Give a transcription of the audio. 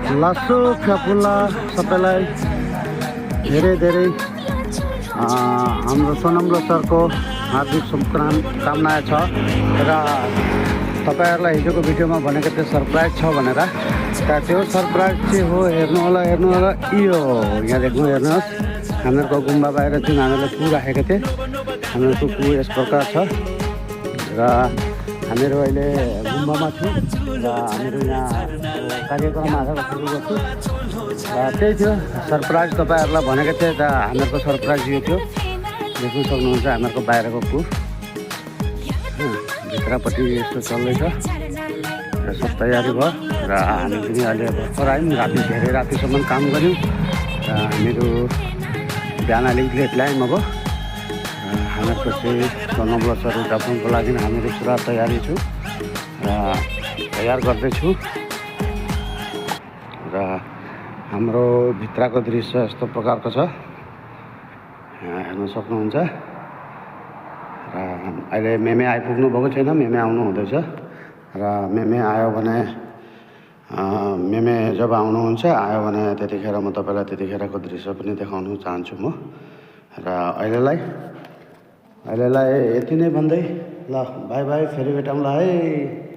लासो फ्यापुला सबैलाई धेरै धेरै हाम्रो सोनम लोसारको हार्दिक शुभकामना छ र तपाईहरुलाई हिजोको भिडियोमा भनेको थियो सरप्राइज छ भनेर। त्यो सरप्राइज चाहिँ हो, हेर्नु होला यो यहाँ देख्नु, हेर्नुहोस् हामीहरूको गुम्बा बाहिर जुन हामीले कु राखेको थिए, हामीहरूको कु यस प्रकार छ र हामीहरू अहिले गुम्बामा छौँ र हामीहरू यहाँ कार्यक्रम आजको सुरु गर्छु र त्यही थियो सरप्राइज। तपाईहरुलाई भनेको थिएँ र हामीहरूको सरप्राइज यो थियो, देख्नु सक्नुहुन्छ हामीहरूको बाहिरको कु भित्रपट्टि यस्तो चल्दैछ र सब तयारी भयो र हामी पनि अहिले भर्खर आयौँ। राति धेरै रातिसम्म काम गऱ्यौँ र हामीहरू बिहान अलिक लेट ल्यायौँ। अब हामीहरूको चाहिँ सोनम लोसार उद्यापनको लागि हामीहरू पुरा तयारी छु र तयार गर्दैछु र हाम्रो भित्रको दृश्य यस्तो प्रकारको छ, हेर्न सक्नुहुन्छ। र अहिले मेमे आइपुग्नु भएको छैन, मेमे आउनु हुँदैछ र मेमे आयो भने मेमे जब आउनुहुन्छ आयो भने त्यतिखेर म तपाईलाई त्यतिखेरको दृश्य पनि देखाउन चाहन्छु म। र अहिलेलाई यति नै भन्दै ल बाई बाई, फेरि भेटौँला है।